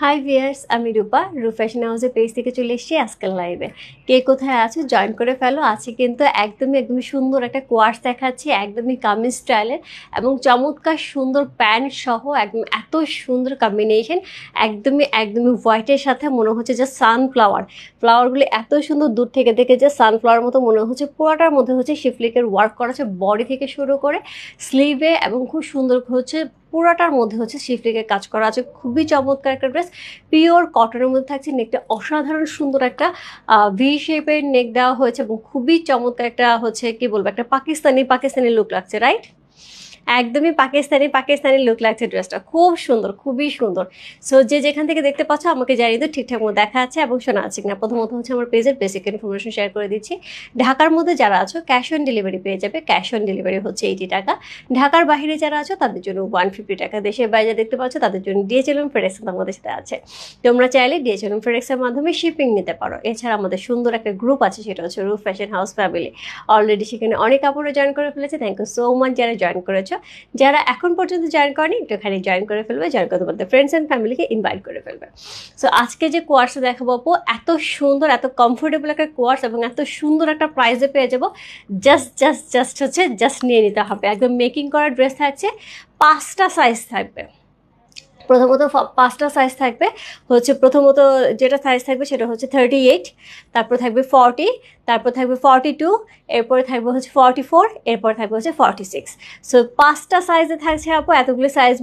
High viewers, আমি রূপা fashion হাউসের page থেকে চলে এসেছি আজকাল লাইভে। কে কোথায় আছো জয়েন করে ফেলো। আছে কিন্তু একদমই সুন্দর একটা কোয়ার্স দেখাচ্ছি, একদমই কামিজ স্টাইলের এবং চমৎকার সুন্দর প্যান্ট সহ একদম এত সুন্দর কম্বিনেশন। একদমই হোয়াইটের সাথে মনে হচ্ছে যে সানফ্লাওয়ার, ফ্লাওয়ারগুলি এত সুন্দর দূর থেকে দেখে যে সানফ্লাওয়ার মতো মনে হচ্ছে। পুরোটার মধ্যে হচ্ছে শিফলিকের ওয়ার্ক করা আছে বডি থেকে শুরু করে স্লিভে, এবং খুব সুন্দর হচ্ছে পুরাটার মধ্যে হচ্ছে শিফলিকের কাজ করা আছে। খুবই চমৎকার একটা ড্রেস, পিওর কটনের মধ্যে থাকছে। নেকটা অসাধারণ সুন্দর একটা ভি শেপের নেক দেওয়া হয়েছে এবং খুবই চমৎকার একটা হচ্ছে কি বলবো একটা পাকিস্তানি লুক লাগছে, রাইট? একদমই পাকিস্তানি লুক লাগছে। ড্রেসটা খুব সুন্দর, খুবই সুন্দর। সো যে যেখান থেকে দেখতে পাচ্ছ আমাকে জানিয়ে দিও ঠিকঠাক মতো দেখা আছে এবং শোনা আছে কিনা। প্রথমত হচ্ছে আমার পেজের বেসিক ইনফরমেশন শেয়ার করে দিচ্ছি। ঢাকার মধ্যে যারা আছো ক্যাশ অন ডেলিভারি পেয়ে যাবে। ক্যাশ অন ডেলিভারি হচ্ছে 80 টাকা। ঢাকার বাইরে যারা আছো তাদের জন্য 150 টাকা। দেশের বাইরে দেখতে পাচ্ছ তাদের জন্য ডিএচএল এবং ফেডেক্স আমাদের সাথে আছে। তোমরা চাইলে ডিএচএল এবং ফেডেক্সের মাধ্যমে শিপিং নিতে পারো। এছাড়া আমাদের সুন্দর একটা গ্রুপ আছে, সেটা হচ্ছে রূপ ফ্যাশন হাউস ফ্যামিলি। অলরেডি সেখানে অনেক কাপড়ে জয়েন করে ফেলেছে। থ্যাংক ইউ সো মাচ যারা জয়েন করেছো। যারা এখন পর্যন্ত জয়েন করেনি একটুখানি জয়েন করে ফেলবে, জয়েন করে তোমাদের ফ্রেন্ডস অ্যান্ড ফ্যামিলিকে ইনভাইট করে ফেলবে। সো আজকে যে কোয়ার্সটা দেখাবো আপু, এত সুন্দর, এত কমফোর্টেবল একটা কোয়ার্স এবং এত সুন্দর একটা প্রাইসে পেয়ে যাবো। জাস্ট নিয়ে নিতে হবে। একদম মেকিং করা ড্রেস থাকছে, 5টা সাইজ থাকবে। প্রথমত 5টা সাইজ থাকবে। প্রথমত যেটা সাইজ থাকবে সেটা হচ্ছে 38, তারপর থাকবে 40, তারপর থাকবে 42, এরপরে থাকবে হচ্ছে 44, এরপর থাকবে হচ্ছে 46। সো 5টা সাইজে থাকছে আপু। এতগুলো সাইজ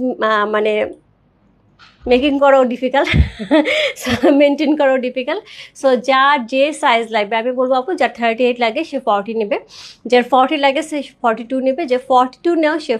মানে মেকিং করাও ডিফিকাল্ট, মেনটেন করাও ডিফিকাল্ট। সো যার যে সাইজ লাগবে আমি বলবো আপু, যার 38 লাগে সে 40 নেবে, যার 40 লাগে সে 42 নেবে, যে 42 নেও সে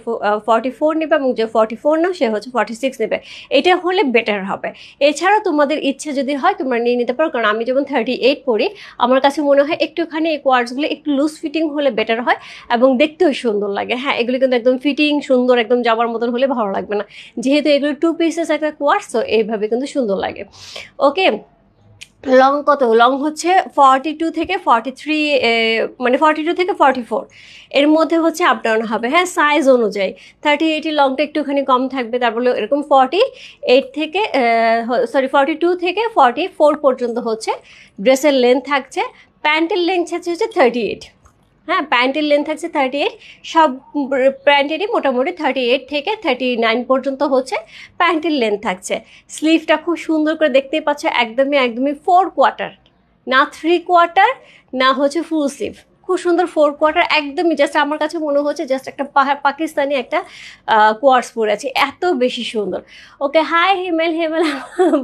44 নেবে, এবং যে 44 নেও সে হচ্ছে 46 নেবে। এটা হলে বেটার হবে। এছাড়াও তোমাদের ইচ্ছে যদি হয় তোমরা নিয়ে নিতে পারো, কারণ আমি যেমন 38 পরি, আমার কাছে মনে হয় একটুখানি এই কোয়ার্সগুলো একটু লুজ ফিটিং হলে বেটার হয় এবং দেখতেও সুন্দর লাগে। হ্যাঁ, এগুলো কিন্তু একদম ফিটিং সুন্দর একদম যাবার মতন হলে ভালো লাগবে না, যেহেতু এগুলো 2 পিসেস একটা কোয়ার্স। সো এইভাবে কিন্তু সুন্দর লাগে। ওকে, লং কত? লং হচ্ছে 42 থেকে 43, মানে 42 থেকে 44 এর মধ্যে হচ্ছে আপ ডাউন হবে। হ্যাঁ, সাইজ অনুযায়ী 38 লংটা একটুখানি কম থাকবে। তারপরে এরকম 48 থেকে 42 থেকে 44 পর্যন্ত হচ্ছে ড্রেসের লেন্থ থাকছে। প্যান্টের লেন্থ হচ্ছে 38। হ্যাঁ, প্যান্টের লেন্থ থাকছে 38। সব প্যান্টেরই মোটামুটি 38 থেকে 39 পর্যন্ত হচ্ছে প্যান্টের লেন্থ থাকছে। স্লিভটা খুব সুন্দর করে দেখতেই পাচ্ছ, একদমই 4 কোয়ার্টার, না 3 কোয়ার্টার, না হচ্ছে ফুল স্লিভ। খুব সুন্দর 4 কোয়ার্টার, একদমই জাস্ট আমার কাছে মনে হচ্ছে জাস্ট একটা পাকিস্তানি একটা কোয়ার্স পরে আছে, এত বেশি সুন্দর। ওকে, হাই হেমেল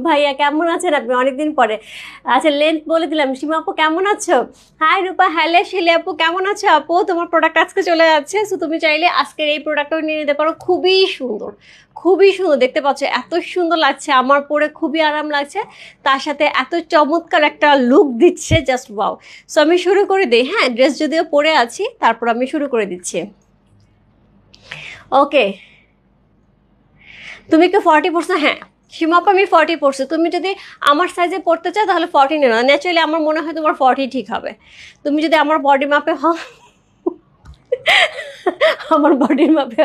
ভাইয়া, কেমন আছেন আপনি? অনেকদিন পরে। আচ্ছা, লেন্থ বলে দিলাম। সীমা আপু কেমন আছো? হাই রূপা, হ্যালো শিলি আপু, কেমন আছো আপু? তোমার প্রোডাক্ট আজকে চলে যাচ্ছে, সো তুমি চাইলে আজকের এই প্রোডাক্টটাও নিয়ে নিতে পারো। খুবই সুন্দর, খুবই সুন্দর দেখতে পাচ্ছ, এত সুন্দর লাগছে আমার পরে, খুবই আরাম লাগছে, তার সাথে এত চমৎকার একটা লুক দিচ্ছে, জাস্ট ওয়াও। সো আমি শুরু করে দিই। হ্যাঁ, ড্রেস যদিও পরে আছি, তারপর আমি শুরু করে দিচ্ছি। ওকে, তুমি কি 40 পড়ছো? হ্যাঁ সীমাপা, আমি 40 পড়ছি। তুমি যদি আমার সাইজে পড়তে চাও তাহলে 40 নিও না। ন্যাচারালি আমার মনে হয় তোমার 40 ঠিক হবে। তুমি যদি আমার বডি মাপে হও, আমার বডির মাপে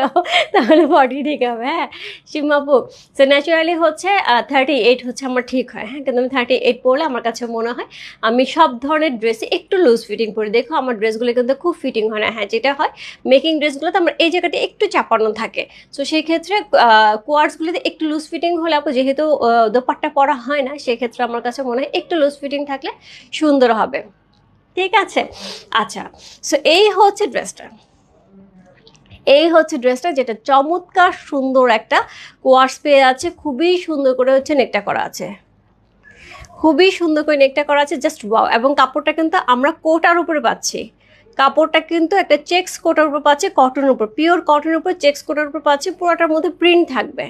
তাহলে 40 ঠিক হবে। হ্যাঁ সীমাপু, সো ন্যাচারালি হচ্ছে 38 হচ্ছে আমার ঠিক হয়। হ্যাঁ, কিন্তু আমি 38 পরলে আমার কাছে মনে হয় আমি সব ধরনের ড্রেসে একটু লুজ ফিটিং পরি। দেখো আমার ড্রেসগুলো কিন্তু খুব ফিটিং হয় না। হ্যাঁ, যেটা হয় মেকিং ড্রেসগুলোতে আমার এই জায়গাটা একটু চাপানো থাকে। সো সেই ক্ষেত্রে কোয়ার্সগুলোতে একটু লুজ ফিটিং হলে আপু, যেহেতু দোপাট্টা পরা হয় না, সেক্ষেত্রে আমার কাছে মনে হয় একটু লুজ ফিটিং থাকলে সুন্দর হবে। ঠিক আছে, আচ্ছা। সো এই হচ্ছে ড্রেসটা, যেটা চমৎকার সুন্দর একটা কোয়ার্স পেয়ে আছে। খুবই সুন্দর করে হচ্ছে নেকটা করা আছে, খুবই সুন্দর করে নেকটা করা আছে, জাস্ট ওয়াও। এবং কাপড়টা কিন্তু আমরা কোটার উপরে পাচ্ছি। কাপড়টা কিন্তু একটা চেক্স কোটার উপর পাচ্ছি, কটনের উপর, পিওর কটনের উপর চেক্স কোটার উপর পাচ্ছি। পুরোটার মধ্যে প্রিন্ট থাকবে,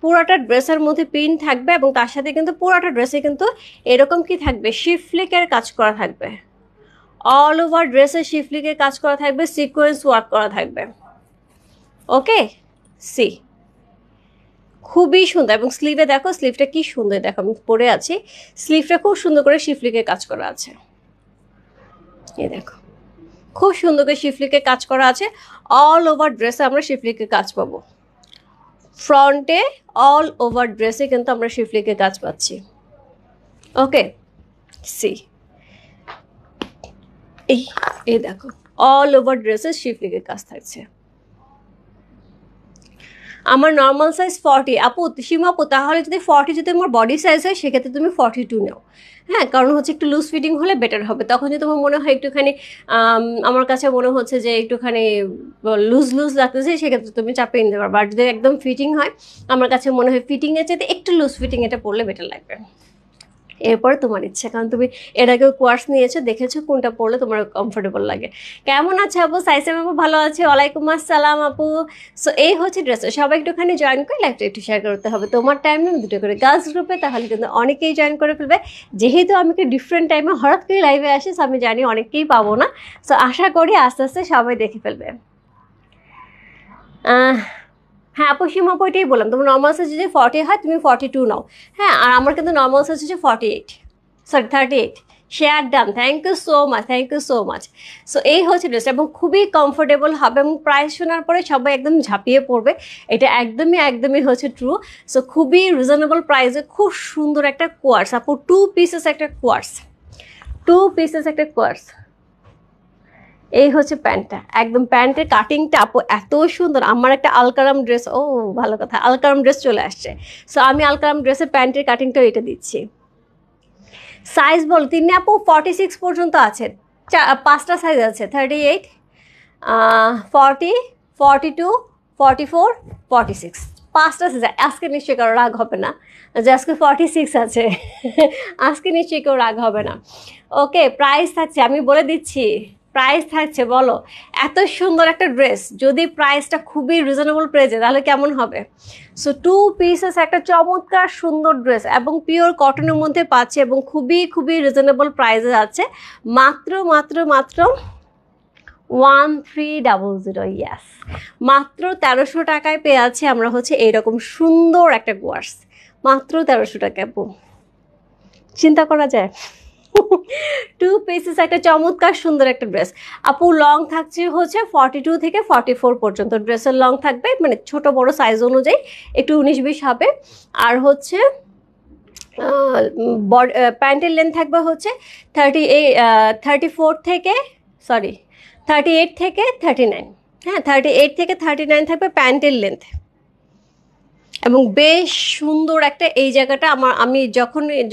পুরোটা ড্রেসের মধ্যে প্রিন্ট থাকবে, এবং তার সাথে কিন্তু পুরোটা ড্রেসে কিন্তু এরকম কি থাকবে, শিফলিকের কাজ করা থাকবে। অল ওভার ড্রেসে শিফলিকের কাজ করা থাকবে, সিকোয়েন্স ওয়ার্ক করা থাকবে। ওকে, সি খুবই সুন্দর। এবং স্লিভে দেখো, স্লিভটা কি সুন্দর, দেখো আমি পরে আছি, স্লিভটা খুব সুন্দর করে শিফলিকের কাজ করা আছে। এই দেখো, খুব সুন্দর করে শিফলিকের কাজ করা আছে। অল ওভার ড্রেসে আমরা শিফলিকের কাজ পাবো। ফ্রন্টে অল ওভার ড্রেসে কিন্তু আমরা শিফলিকের কাজ পাচ্ছি। ওকে, সি এই দেখো অল ওভার ড্রেসে শিফলিকের কাজ থাকছে। আমার নর্মাল সাইজ 40। আপু সীমা আপু, তাহলে যদি 40 যদি আমার বডি সাইজ হয় সেক্ষেত্রে তুমি 42 নাও। হ্যাঁ, কারণ হচ্ছে একটু লুজ ফিটিং হলে বেটার হবে। তখন যদি তোমার মনে হয় একটুখানি আমার কাছে মনে হচ্ছে যে একটুখানি লুজ লুজ লাগতেছে, সেক্ষেত্রে তুমি চাপিয়ে নিতে পারবে। আর যদি একদম ফিটিং হয়, আমার কাছে মনে হয় ফিটিংয়ের চাইতে একটু লুজ ফিটিং এটা পরলে বেটার লাগবে। এরপরে তোমার ইচ্ছা, কারণ তুমি এর আগেও কোয়ার্স নিয়েছো, দেখেছো কোনটা পরলে তোমার কমফোর্টেবল লাগে। কেমন আছে আপু? সাইসেম আপু ভালো আছে, ওয়ালাইকুম আসসালাম আপু। সো এই হচ্ছে ড্রেস। সবাই একটুখানি জয়েন করে লাইভটা একটু শেয়ার করতে হবে তোমার টাইমে, দুটো করে গার্লস গ্রুপে, তাহলে কিন্তু অনেকেই জয়েন করে ফেলবে। যেহেতু আমি কি ডিফারেন্ট টাইমে হঠাৎ করে লাইভে আসি, সো আমি জানি অনেকেই পাবো না। সো আশা করি আস্তে আস্তে সবাই দেখে ফেলবে। হ্যাঁ আপু, সীমা আপু এটাই বললাম, তোমার নর্মাল সাইজ যদি 40 হয় তুমি 42 নাও। হ্যাঁ, আর আমার কিন্তু নর্মাল সাইজ হচ্ছে 38। Share done, thank you so much, thank you so much. So এই হচ্ছে ড্রেসটা, এবং খুবই কমফোর্টেবল হবে, এবং প্রাইস শোনার পরে সবাই একদম ঝাঁপিয়ে পড়বে। এটা একদমই হচ্ছে ট্রু। সো খুবই রিজনেবল প্রাইসে খুব সুন্দর একটা কোয়ার্স আপু, 2 পিসেস একটা কোয়ার্স। এই হচ্ছে প্যান্টটা, একদম প্যান্টের কাটিংটা আপু এত সুন্দর। আমার একটা আলকারাম ড্রেস, ও ভালো কথা, আলকারাম ড্রেস চলে আসছে। সো আমি আলকারাম ড্রেসের প্যান্টের কাটিংটাও এটা দিচ্ছি। সাইজ বল তিনি আপু 46 পর্যন্ত আছে, 5টা সাইজ আছে, 38, 40, 42, 44, 46, 5টা সাইজ। আজকে নিশ্চয়ই কারো রাগ হবে না যে আজকে 46 আছে। আজকে নিশ্চয়ই কেউ রাগ হবে না। ওকে, প্রাইস থাকছে, আমি বলে দিচ্ছি প্রাইস থাকছে। বলো, এত সুন্দর একটা ড্রেস যদি প্রাইসটা খুবই রিজনেবল প্রাইসে, তাহলে কেমন হবে? সো 2 পিসেস একটা চমৎকার সুন্দর ড্রেস, এবং পিওর কটনের মধ্যে পাচ্ছে, এবং খুবই রিজনেবল প্রাইসে আছে। মাত্র 1300, ইয়াস, মাত্র 1300 টাকায় পেয়ে আছি আমরা হচ্ছে এইরকম সুন্দর একটা কোয়ার্স, মাত্র 1300 টাকায়। চিন্তা করা যায়। 2 পিসেস একটা চমৎকার সুন্দর একটা ড্রেস আপু। লং থাকছে হচ্ছে 42 থেকে 44 পর্যন্ত ড্রেসের লং থাকবে, মানে ছোট বড় সাইজ অনুযায়ী একটু 19-20 হবে। আর হচ্ছে প্যান্টের লেন্থ থাকবে হচ্ছে 38 থেকে 39। হ্যাঁ, 38 থেকে 39 থাকবে প্যান্টের লেন্থ। এবং বেশ সুন্দর একটা, এই জায়গাটা আমি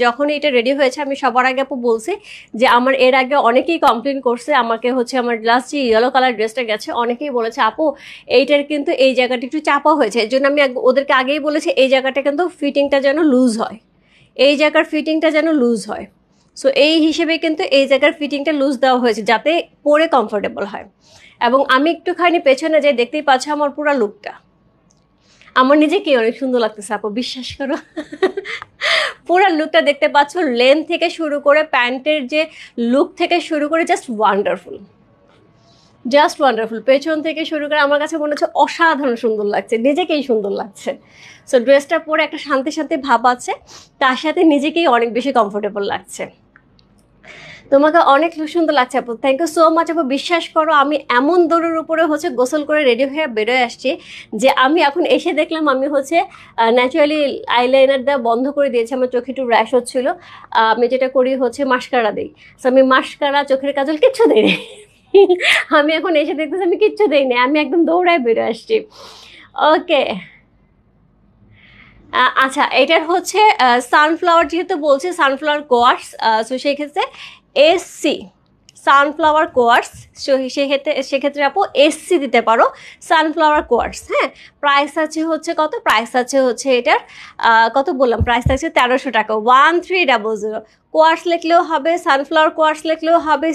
যখন এটা রেডি হয়েছে, আমি সবার আগে আপু বলছি যে আমার এর আগে অনেকেই কমপ্লেন করছে আমাকে, হচ্ছে আমার লাস্ট যে ইয়েলো কালার ড্রেসটা গেছে, অনেকেই বলেছে আপু এইটার কিন্তু এই জায়গাটা একটু চাপা হয়েছে। এর জন্য আমি ওদেরকে আগেই বলেছি এই জায়গাটা কিন্তু ফিটিংটা যেন লুজ হয়, এই জায়গার ফিটিংটা যেন লুজ হয়। সো এই হিসেবে কিন্তু এই জায়গার ফিটিংটা লুজ দেওয়া হয়েছে যাতে পরে কমফোর্টেবল হয়। এবং আমি একটুখানি পেছনে যাই, দেখতেই পাচ্ছ আমার পুরো লুকটা, আমার নিজেকে অনেক সুন্দর লাগতেছে আপু, বিশ্বাস করো। পুরো লুকটা দেখতে পাচ্ছ, লেন্থ থেকে শুরু করে প্যান্টের যে লুক থেকে শুরু করে জাস্ট ওয়ান্ডারফুল। পেছন থেকে শুরু করে আমার কাছে মনে হচ্ছে অসাধারণ সুন্দর লাগছে, নিজেকেই সুন্দর লাগছে। সো ড্রেসটা পরে একটা শান্তি ভাব আছে, তার সাথে নিজেকেই অনেক বেশি কমফোর্টেবল লাগছে। তোমাকে অনেক সুন্দর লাগছে আপু, থ্যাংক ইউ সো মাচ আপু। বিশ্বাস করো, আমি এমন দৌড়ের উপরে হচ্ছে গোসল করে রেডি হয়ে বেরোয় আসছি যে আমি এখন এসে দেখলাম আমি হচ্ছে ন্যাচারালি আইলাইনার দেওয়া বন্ধ করে দিয়েছি। আমার চোখে একটু র্যাশ হচ্ছিল, আমি যেটা করি হচ্ছে মাস্কারা দিই। সো আমি মাস্কারা, চোখের কাজল কিচ্ছু দিই। আমি এখন এসে দেখতেছি আমি কিচ্ছু দিইনি, আমি একদম দৌড়ায় বেরোয় আসছি। ওকে, আচ্ছা, এটার হচ্ছে সানফ্লাওয়ার, যেহেতু বলছে সানফ্লাওয়ার কোয়ার্স, সো সেই ক্ষেত্রে এসসি সানফ্লাওয়ার কোয়ার্স, সেক্ষেত্রে আপু এসসি দিতে পারো, সানফ্লাওয়ার কোয়ার্স। হ্যাঁ, প্রাইস আছে হচ্ছে কত? প্রাইস আছে হচ্ছে এটার কত বললাম, প্রাইস আছে 1300 টাকা, 1300। কোয়ার্স লিখলেও হবে, সানফ্লাওয়ার কোয়ার্স লিখলেও হবে,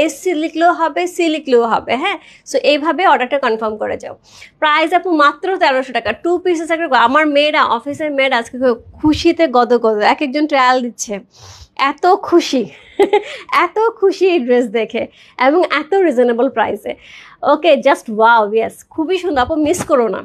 এসসি লিখলেও হবে, সি লিখলেও হবে। হ্যাঁ, সো এইভাবে অর্ডারটা কনফার্ম করে যাও। প্রাইস আপু মাত্র 1300 টাকা, 2 পিসেস একটা। আমার মেয়েরা, অফিসের মেয়েরা আজকে খুশিতে গদগদ, এক একজন ট্রায়াল দিচ্ছে, এত খুশি এই ড্রেস দেখে, এবং এত রিজনেবল প্রাইসে। ওকে, জাস্ট ওয়াও, ইয়েস, খুবই সুন্দর আপু, মিস করো না।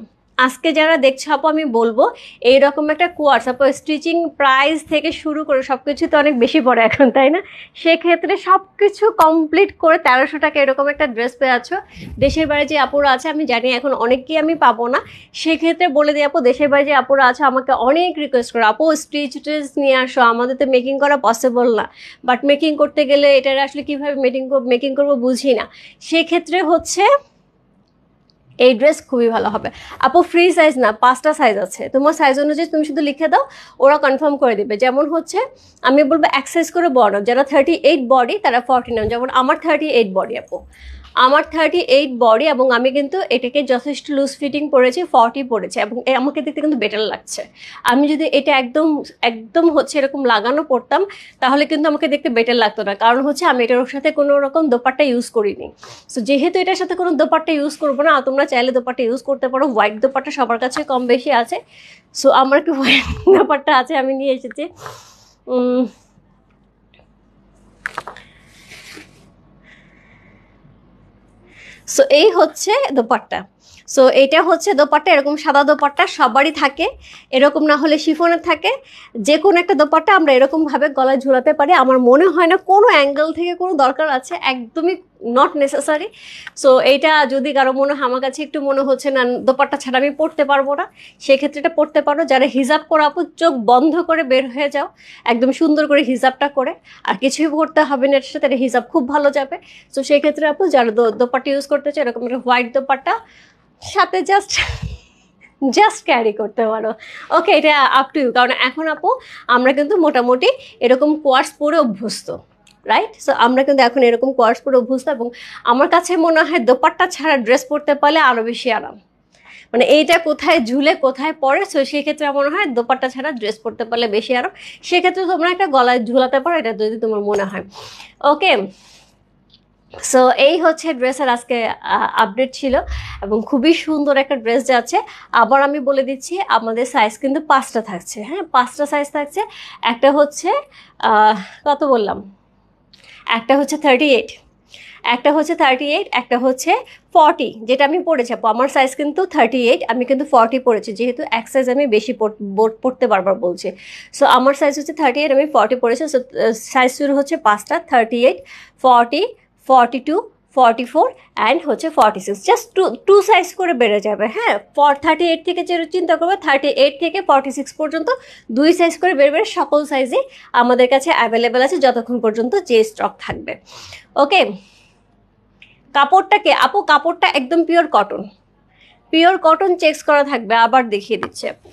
আজকে যারা দেখছো আপু আমি বলবো এইরকম একটা কোয়ার্স আপু স্টিচিং প্রাইস থেকে শুরু করে সব কিছু তো অনেক বেশি পড়ে এখন, তাই না? সেক্ষেত্রে সব কিছু কমপ্লিট করে 1300 টাকা এরকম একটা ড্রেস পেয়ে আছো। দেশের বাইরে যে আপুরা আছে আমি জানি এখন অনেককেই আমি পাবো না, সেক্ষেত্রে বলে দিই আপু দেশের বাইরে যে আপুরা আছে আমাকে অনেক রিকোয়েস্ট করো আপু স্টিচ টিচ নিয়ে আসো, আমাদের তো মেকিং করা পসিবল না, বাট মেকিং করতে গেলে এটার আসলে কীভাবে মেকিং করবো বুঝি না। সেক্ষেত্রে হচ্ছে এই ড্রেস খুবই ভালো হবে আপু। ফ্রি সাইজ না, 5টা সাইজ আছে, তোমার সাইজ অনুযায়ী তুমি শুধু লিখে দাও, ওরা কনফার্ম করে দিবে। যেমন হচ্ছে আমি বলবো এক সাইজ করে বড়, যারা 38 বডি তারা 49, যেমন আমার 38 বডি আপু, আমার 38 বডি এবং আমি কিন্তু এটাকে যথেষ্ট লুজ ফিটিং পরেছি, 40 পরেছে এবং আমাকে দেখতে কিন্তু বেটার লাগছে। আমি যদি এটা একদম একদম হচ্ছে এরকম লাগানো পড়তাম তাহলে কিন্তু আমাকে দেখতে বেটার লাগতো না, কারণ হচ্ছে আমি এটার সাথে কোনো রকম দোপাট্টা ইউজ করিনি। সো যেহেতু এটার সাথে কোনো দোপাট্টা ইউজ করবো না, তোমরা চাইলে দোপাট্টা ইউজ করতে পারো, হোয়াইট দোপাট্টা সবার কাছে কম বেশি আছে। সো আমার একটু হোয়াইট দোপাট্টা আছে, আমি নিয়ে এসেছি। সো এই হচ্ছে দোপাট্টা। সো এইটা হচ্ছে দোপাট্টা, এরকম সাদা দোপাট্টা সবারই থাকে, এরকম না হলে শিফনের থাকে, যে কোনো একটা দোপাট্টা আমরা এরকমভাবে গলায় ঝুলাতে পারি। আমার মনে হয় না কোনো অ্যাঙ্গেল থেকে কোনো দরকার আছে, একদমই নট নেসেসারি। সো এইটা যদি কারো মনে হয় আমার কাছে একটু মনে হচ্ছে না দোপাট্টা ছাড়া আমি পড়তে পারবো না, সেক্ষেত্রে এটা পড়তে পারো। যারা হিজাব করা আপু চোখ বন্ধ করে বের হয়ে যাও একদম সুন্দর করে হিজাবটা করে, আর কিছুই পড়তে হবে না, এর সাথে হিজাব খুব ভালো যাবে। সো সেক্ষেত্রে আপু যারা দোপাট্টা ইউজ করতে চায় এরকম একটা হোয়াইট দোপাট্টা সাথে জাস্ট ক্যারি করতে পারো। ওকে, এটা আপ টু ইউ, কারণ এখন আপু আমরা কিন্তু মোটামুটি এরকম কোয়ার্স পরে অভ্যস্ত, রাইট? সো আমরা কিন্তু এখন এরকম কোয়ার্স পরে অভ্যস্ত এবং আমার কাছে মনে হয় দোপাট্টা ছাড়া ড্রেস পরতে পারলে আরও বেশি আরাম, মানে এইটা কোথায় ঝুলে কোথায় পরে। সো সেক্ষেত্রে আমার মনে হয় দোপাট্টা ছাড়া ড্রেস পরতে পারলে বেশি আরাম। সেক্ষেত্রে তোমরা একটা গলায় ঝুলাতে পারো, এটা যদি তোমার মনে হয়। ওকে, সো এই হচ্ছে ড্রেসের আজকে আপডেট ছিল এবং খুবই সুন্দর একটা ড্রেস যাচ্ছে। আবার আমি বলে দিচ্ছি আমাদের সাইজ কিন্তু 5টা থাকছে, হ্যাঁ 5টা সাইজ থাকছে। একটা হচ্ছে কত বললাম, একটা হচ্ছে 38, একটা হচ্ছে 38, একটা হচ্ছে 40, যেটা আমি পড়েছি আপু। আমার সাইজ কিন্তু 38, আমি কিন্তু 40 পড়েছি, যেহেতু এক সাইজ আমি বেশি পড়তে বারবার বলছি। সো আমার সাইজ হচ্ছে 38, আমি 40 পড়েছি। সো সাইজ শুরু হচ্ছে 5টা, 38, 40, 42, 44 অ্যান্ড হচ্ছে 46, জাস্ট টু সাইজ করে বেড়ে যাবে। হ্যাঁ 38 থেকে যে চিন্তা করবে 38 থেকে 46 পর্যন্ত 2 সাইজ করে বেড়ে বেড়ে সকল সাইজই আমাদের কাছে অ্যাভেলেবেল আছে যতক্ষণ পর্যন্ত যে স্টক থাকবে। ওকে, কাপড়টাকে আপু কাপড়টা একদম পিওর কটন চেকস করা থাকবে। আবার দেখিয়ে দিচ্ছি আপু,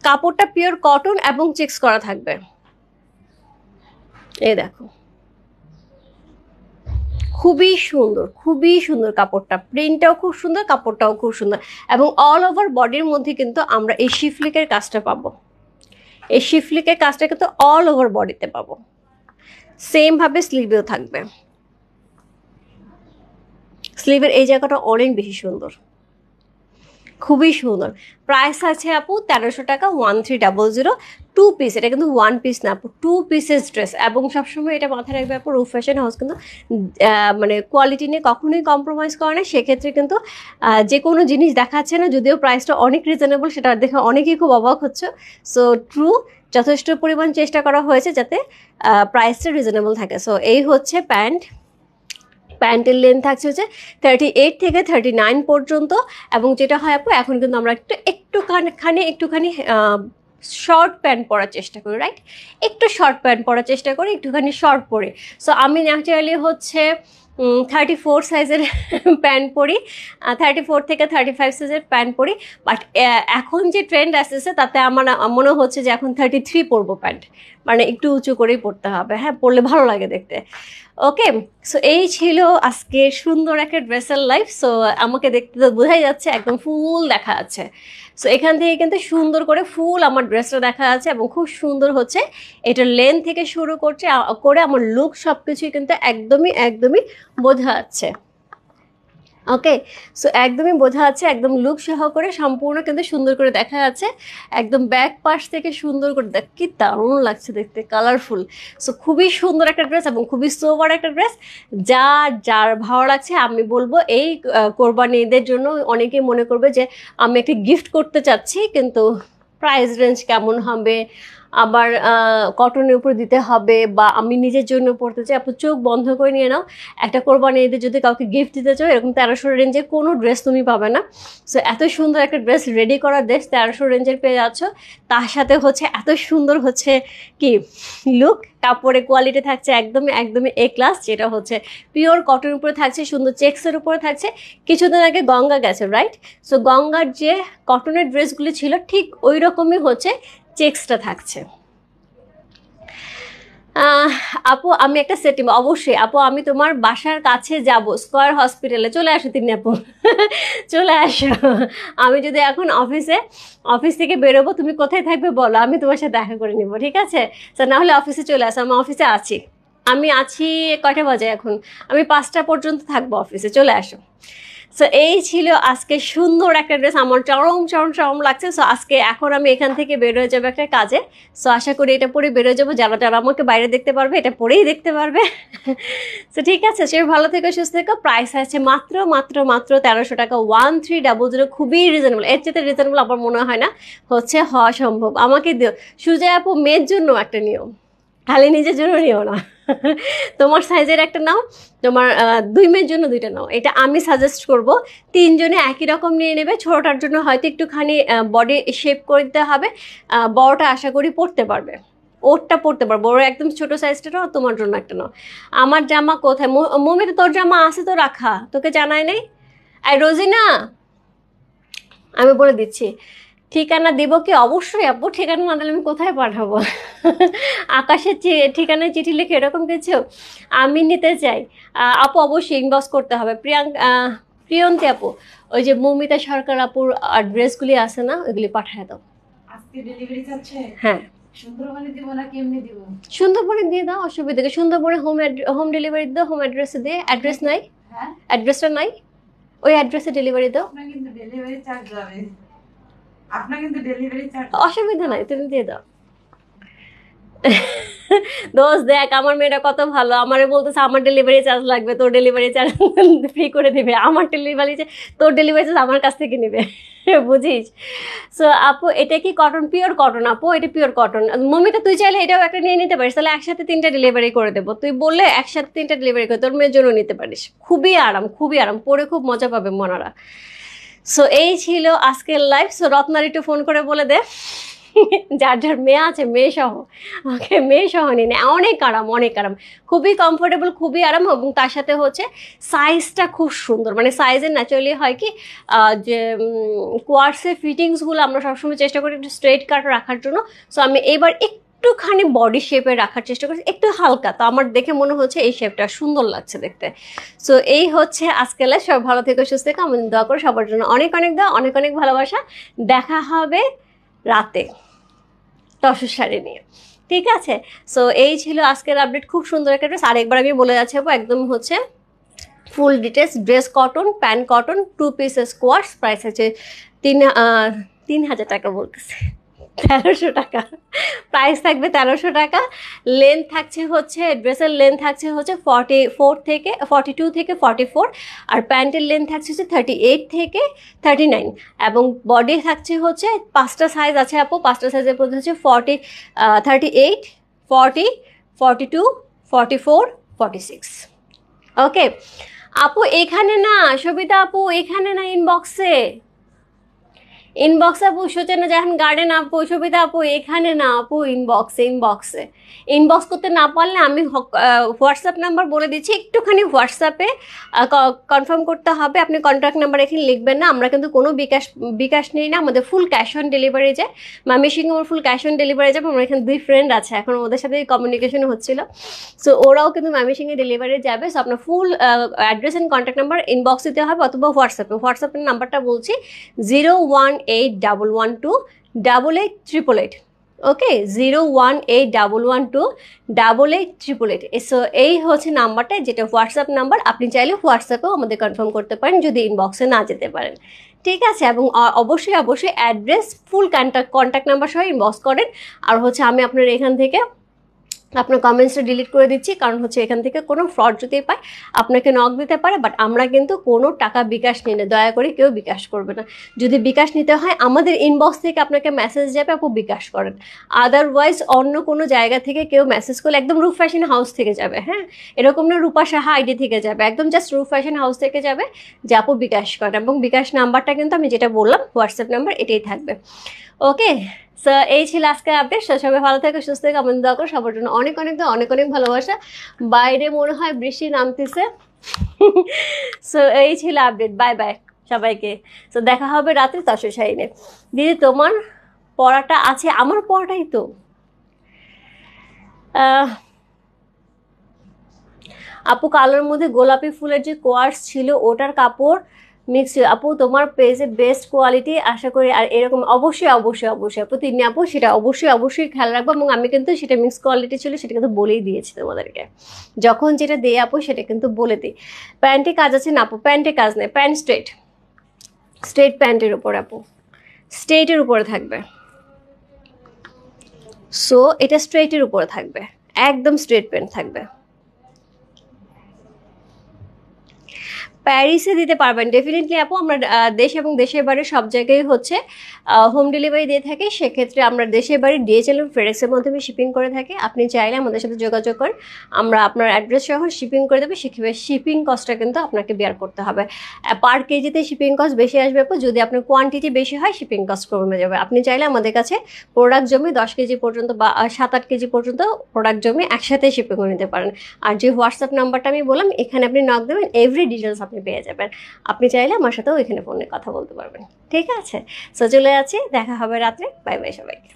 কাপড়টা পিওর কটন এবং চেকস করা থাকবে। এই দেখো খুবই সুন্দর কাপড়টা, প্রিন্টটাও খুব সুন্দর, কাপড়টাও খুব সুন্দর এবং অল ওভার বডির মধ্যে কিন্তু আমরা এই শিফলিকের কাজটা পাবো। এই শিফলিকের কাজটা কিন্তু অল ওভার বডিতে পাবো, সেম ভাবে স্লিভেও থাকবে। স্লিভের এই জায়গাটা অনেক বেশি সুন্দর, খুবই সুন্দর। প্রাইস আছে আপু 1300 টাকা, 1300, 2 পিস। এটা কিন্তু 1 পিস না আপু, 2 পিসেস ড্রেস। এবং সবসময় এটা মাথায় রাখবে আপু, রূপ ফ্যাশন হাউস কিন্তু মানে কোয়ালিটি নিয়ে কখনোই কম্প্রোমাইজ করে না। সেক্ষেত্রে কিন্তু যে কোনো জিনিস দেখাচ্ছে না, যদিও প্রাইসটা অনেক রিজনেবল, সেটা দেখে অনেকেই খুব অবাক হচ্ছে। সো ট্রু, যথেষ্ট পরিমাণ চেষ্টা করা হয়েছে যাতে প্রাইসটা রিজনেবল থাকে। সো এই হচ্ছে প্যান্টের লেন্থ থাকছে হচ্ছে 38 থেকে 39 পর্যন্ত। এবং যেটা হয় আপু এখন কিন্তু আমরা একটুখানি শর্ট প্যান্ট পরার চেষ্টা করি, রাইট? একটু শর্ট প্যান্ট পরার চেষ্টা করি, একটুখানি শর্ট পরে। সো আমি ন্যাচারালি হচ্ছে 34 সাইজের প্যান্ট পরি, 34 থেকে 35 সাইজের প্যান্ট পরি। বাট এখন যে ট্রেন্ড আসতেছে তাতে আমার মনে হচ্ছে যে এখন 33 পরবো প্যান্ট, মানে একটু উঁচু করেই পরতে হবে, হ্যাঁ পরলে ভালো লাগে দেখতে। ওকে, সো এই ছিল আজকে সুন্দর একটা ড্রেসের লাইফ। সো আমাকে দেখতে তো বোঝাই যাচ্ছে একদম ফুল দেখা আছে। সো এখান থেকে কিন্তু সুন্দর করে ফুল আমার ড্রেসটা দেখা যাচ্ছে এবং খুব সুন্দর হচ্ছে এটার লেন্থ থেকে শুরু করে আমার লুক সব কিছুই কিন্তু একদমই বোঝা যাচ্ছে। ওকে, সো একদমই বোঝা যাচ্ছে, একদম লুক সহকারে সম্পূর্ণ কিন্তু সুন্দর করে দেখা যাচ্ছে, একদম ব্যাক পাশ থেকে সুন্দর করে দেখ, কি দারুণ লাগছে দেখতে, কালারফুল। সো খুবই সুন্দর একটা ড্রেস এবং খুবই সোবার একটা ড্রেস, যার ভালো লাগছে। আমি বলবো এই কোরবানি ঈদের জন্য অনেকেই মনে করবে যে আমি একটা গিফট করতে চাচ্ছি, কিন্তু প্রাইস রেঞ্জ কেমন হবে, আবার কটনের উপর দিতে হবে, বা আমি নিজের জন্য পড়তে চাই, আপনি চোখ বন্ধ করে নিয়ে নাও, একটা কোরবানি ঈদে যদি কাউকে গিফট দিতে চাও এরকম 1300 রেঞ্জের কোনো ড্রেস তুমি পাবে না। সো এত সুন্দর একটা ড্রেস রেডি করার ড্রেস 1300 রেঞ্জের পেয়ে যাচ্ছ, তার সাথে হচ্ছে এত সুন্দর হচ্ছে কি লুক, কাপড়ের কোয়ালিটি থাকছে একদমই একদমই এ ক্লাস, যেটা হচ্ছে পিওর কটনের উপরে থাকছে, সুন্দর চেক্সের উপরে থাকছে। কিছুদিন আগে গঙ্গা গেছে, রাইট? সো গঙ্গার যে কটনের ড্রেসগুলি ছিল ঠিক ওই রকমই হচ্ছে চেক্সটা থাকছে। আপু আমি একটা সেট নিব, অবশ্যই আপু, আমি তোমার বাসার কাছে যাব, স্কয়ার হসপিটালে চলে আসো তিনি আপু। চলে আসো, আমি যদি এখন অফিস থেকে বেরোবো, তুমি কোথায় থাকবে বলো, আমি তোমার সাথে দেখা করে নিব, ঠিক আছে? স্যার না হলে অফিসে চলে আসো, আমি অফিসে আছি। আমি আছি কয়টা বাজে এখন, আমি 5টা পর্যন্ত থাকবো অফিসে, চলে আসো। সো এই ছিল আজকে সুন্দর একটা ড্রেস, আমার চরম চরম চরম লাগছে। সো আজকে এখন আমি এখান থেকে বের হয়ে যাবো একটা কাজে, সো আশা করি এটা পরে বের হয়ে যাবো, যারা যারা আমাকে বাইরে দেখতে পারবে এটা পরেই দেখতে পারবে। সো ঠিক আছে, সে ভালো থেকো, সুস্থ থেকো। প্রাইস আছে মাত্র মাত্র মাত্র 1300 টাকা, 1300, খুবই রিজনেবল। এর চেয়ে রিজনেবল আমার মনে হয় না হচ্ছে হওয়া সম্ভব। আমাকে দিও সুজয় আপু, মেয়ের জন্য একটা নিও, খালি নিজের জন্য নিও না। তোমার সাইজের একটা নাও, তোমার 2 মেয়ের জন্য 2টা নাও, এটা আমি সাজেস্ট করব। 3 জনে একই রকম নিয়ে নেবে, ছোটোটার জন্য হয়তো একটুখানি বডি শেপ করে দিতে হবে, বড়টা আশা করি পরতে পারবে, ওরটা পরতে পারবো, ওর একদম ছোট সাইজটা নাও, তোমার জন্য একটা নাও। আমার জামা কোথায় মমিতে, তোর জামা আছে তো রাখা, তোকে জানাই নাই? আর রোজিনা, আমি বলে দিচ্ছি ঠিকানা দিব কি? অবশ্যই আপু, ঠিকানা না দিলে আমি কোথায় পাঠাবো? আকাশের ঠিকানায় চিঠি লিখে এরকম কিছু আমি নিতে চাই। আপু অবশ্যই ইনবক্স করতে হবে। প্রিয়ন্তী আপু, ওই যে মৌমিতা সরকার আপুর ড্রেসগুলি আছে না, ওইগুলি পাঠায় দাও। আজকে ডেলিভারি যাচ্ছে? হ্যাঁ, সুন্দরবনে দিব না কেমনে দিব? সুন্দরবনে দিয়ে দাও, অসুবিধা কি? সুন্দরবনে হোম ডেলিভারি দাও, হোম অ্যাড্রেসে দিয়ে। অ্যাড্রেস নাই? হ্যাঁ, অ্যাড্রেসটা নাই, ওই অ্যাড্রেসে ডেলিভারি দাও। আপনার কিন্তু ডেলিভারি চার্জ যাবে, আপনার কিন্তু ডেলিভারি চার্জ। অসুবিধা নাই, তুমি দিয়ে দাও। দোষ দেখ, আমার মেয়েটা কত ভালো, আমারে বলতেছে আমার ডেলিভারি চার্জ লাগবে, তোর ডেলিভারি চার্জ ফ্রি করে দিবে, আমার ডেলিভারি তোর ডেলিভারি চার্জ আমার কাছ থেকে নেবে। বুঝিস? সো আপু এটা কি কটন? পিওর কটন আপু, এটা পিওর কটন। মম্মিটা তুই চাইলে এটাও একটা নিয়ে নিতে পারিস, তাহলে একসাথে 3টা ডেলিভারি করে দেবো। তুই বললে একসাথে 3টা ডেলিভারি করে তোর মেয়ের জন্য নিতে পারিস, খুবই আরাম, খুবই আরাম, পরে খুব মজা পাবে মনারা। সো এই ছিল আজকের লাইভ। সো রত্নার একটু ফোন করে বলে দে যার যার মেয়ে আছে, মেয়ে সহ, ওকে মেয়ে সহ নিয়ে নেয়, অনেক আরাম, অনেক আরাম, খুবই কমফোর্টেবল, খুবই আরাম, এবং তার সাথে হচ্ছে সাইজটা খুব সুন্দর। মানে সাইজের ন্যাচারালি হয় কি যে কোয়ার্সের ফিটিংসগুলো আমরা সবসময় চেষ্টা করি একটু স্ট্রেট কাট রাখার জন্য। সো আমি এবার একটুখানি বডি শেপে রাখার চেষ্টা করছি, একটু হালকা, তো আমার দেখে মনে হচ্ছে এই শেপটা সুন্দর লাগছে দেখতে। সো এই হচ্ছে আজকের লাইভ। সব ভালো থেকে সুস্থ থেকে আমি দোয়া করি, সবার জন্য অনেক অনেক দোয়া, অনেক অনেক ভালোবাসা। দেখা হবে রাতে তসর শাড়ি নিয়ে, ঠিক আছে? সো এই ছিল আজকের আপডেট, খুব সুন্দর একটা ড্রেস। আরেকবার আমি বলে যাচ্ছি একদম হচ্ছে full details, dress cotton, pant cotton, 2 pieces quartz, price আছে 3000 টাকা, বলতেছে 1300 টাকা, প্রাইস থাকবে 1300 টাকা। লেন্থ থাকছে হচ্ছে, ড্রেসের লেন্থ থাকছে হচ্ছে 42 থেকে 44, আর প্যান্টের লেন্থ থাকছে হচ্ছে 38 থেকে 39, এবং বডি থাকছে হচ্ছে 5টা সাইজ আছে আপু, 5টা সাইজের মধ্যে হচ্ছে 38, 40, 42, 44, 46। ওকে আপু, এখানে না সবিতা আপু, এখানে না ইনবক্সে আপু, সূচনা জাহান গার্ডেন আপু, সবিতা আপু, এখানে না আপু, ইনবক্সে ইনবক্স করতে না পারলে আমি হোয়াটসঅ্যাপ নাম্বার বলে দিচ্ছি, একটুখানি হোয়াটসঅ্যাপে কনফার্ম করতে হবে। আপনি কন্ট্যাক্ট নাম্বার এখানে লিখবেন না, আমরা কিন্তু কোনো বিকাশ নেই না, আমাদের ফুল ক্যাশ অন ডেলিভারি যায়। ময়মনসিংহে আমার ফুল ক্যাশ অন ডেলিভারি যাবে। আমার এখানে 2 ফ্রেন্ড আছে, এখন ওদের সাথে কমিউনিকেশন হচ্ছিল, সো ওরাও কিন্তু ময়মনসিংহে ডেলিভারি যাবে। সো আপনার full address and contact number inbox দিতে হবে, অথবা হোয়াটসঅ্যাপের নাম্বারটা বলছি 01811288888। ওকে 01812888888। সো এই হচ্ছে নাম্বারটা, যেটা হোয়াটসঅ্যাপ নাম্বার। আপনি চাইলে হোয়াটসঅ্যাপেও আমাদের কনফার্ম করতে পারেন যদি ইনবক্সে না যেতে পারেন, ঠিক আছে। এবং অবশ্যই অবশ্যই অ্যাড্রেস ফুল কন্ট্যাক্ট নাম্বার সহ ইনবক্স করেন। আর হচ্ছে আমি আপনার এখান থেকে আপনার কমেন্টসটা ডিলিট করে দিচ্ছি, কারণ হচ্ছে এখান থেকে কোনো ফ্রড যদি পায় আপনাকে নক দিতে পারে, বাট আমরা কিন্তু কোনো টাকা বিকাশ নিই না, দয়া করে কেউ বিকাশ করবে না। যদি বিকাশ নিতে হয় আমাদের ইনবক্স থেকে আপনাকে মেসেজ যাবে, আপু বিকাশ করেন। আদারওয়াইজ অন্য কোনো জায়গা থেকে কেউ মেসেজ করলে, একদম রূপ ফ্যাশন হাউস থেকে যাবে, হ্যাঁ, এরকম না রূপা সাহা আইডি থেকে যাবে, একদম জাস্ট রূপ ফ্যাশন হাউস থেকে যাবে যে আপু বিকাশ করেন। এবং বিকাশ নাম্বারটা কিন্তু আমি যেটা বললাম হোয়াটসঅ্যাপ নাম্বার এটাই থাকবে। ওকে, সো এই ছিল আজকে আপডেট। সবাই ভালো থাকে, সুস্থ থেকে, আমাদের দোয়া করো সবার জন্য অনেক অনেক অনেক অনেক ভালোবাসা। বাইরে মনে হয় বৃষ্টি নামতেছে। সো এই ছিল আপডেট, বাই বাই সবাইকে। সো দেখা হবে রাত্রে তসর শাইনে। দিদি তোমার পড়াটা আছে, আমার পড়াটাই তো আপু কালোর মধ্যে গোলাপি ফুলের যে কোয়ার্স ছিল ওটার কাপড় মিক্স ছিল। আপু তোমার পেজে বেস্ট কোয়ালিটি আশা করি। আর এরকম অবশ্যই অবশ্যই অবশ্যই আপু তিনি আপু সেটা অবশ্যই অবশ্যই খেয়াল রাখবো। এবং আমি কিন্তু সেটা মিক্স কোয়ালিটি ছিল সেটা কিন্তু বলেই দিয়েছি তোমাদেরকে, যখন যেটা দেই আপু সেটা কিন্তু বলে দিই। প্যান্টে কাজ আছে না আপু? প্যান্টে কাজ নেই, প্যান্ট স্ট্রেট প্যান্টের উপর আপু, স্ট্রেটের উপরে থাকবে। সো এটা স্ট্রেটের উপরে থাকবে, একদম স্ট্রেট প্যান্ট থাকবে। প্যারিসে দিতে পারবেন ডেফিনেটলি আপু। আমরা দেশ এবং দেশের বাড়ি সব জায়গায় হচ্ছে হোম ডেলিভারি দিয়ে থাকি। সেক্ষেত্রে আমরা দেশের বাড়ি ডিএচএল এবং ফেডেক্সের মাধ্যমে শিপিং করে থাকি। আপনি চাইলে আমাদের সাথে যোগাযোগ করেন, আমরা আপনার অ্যাড্রেস সহ শিপিং করে দেবো। সেক্ষেত্রে শিপিং কস্টটা কিন্তু আপনাকে বেয়ার করতে হবে। পার কেজিতে শিপিং কস্ট বেশি আসবে আপু, যদি আপনার কোয়ান্টিটি বেশি হয় শিপিং কস্ট কমে যাবে। আপনি চাইলে আমাদের কাছে প্রোডাক্ট জমি 10 কেজি পর্যন্ত বা 7-8 কেজি পর্যন্ত প্রোডাক্ট জমি একসাথে শিপিং করে নিতে পারেন। আর যে হোয়াটসঅ্যাপ নাম্বারটা আমি বললাম এখানে আপনি নক দেবেন, এভরি ডিটেলস আপনি পেয়ে যাবেন। আপনি চাইলে আমার সাথেও এখানে ফোনে কথা বলতে পারবেন, ঠিক আছে। সো চলে যাচ্ছি, দেখা হবে রাত্রে, বাই বাই সবাইকে।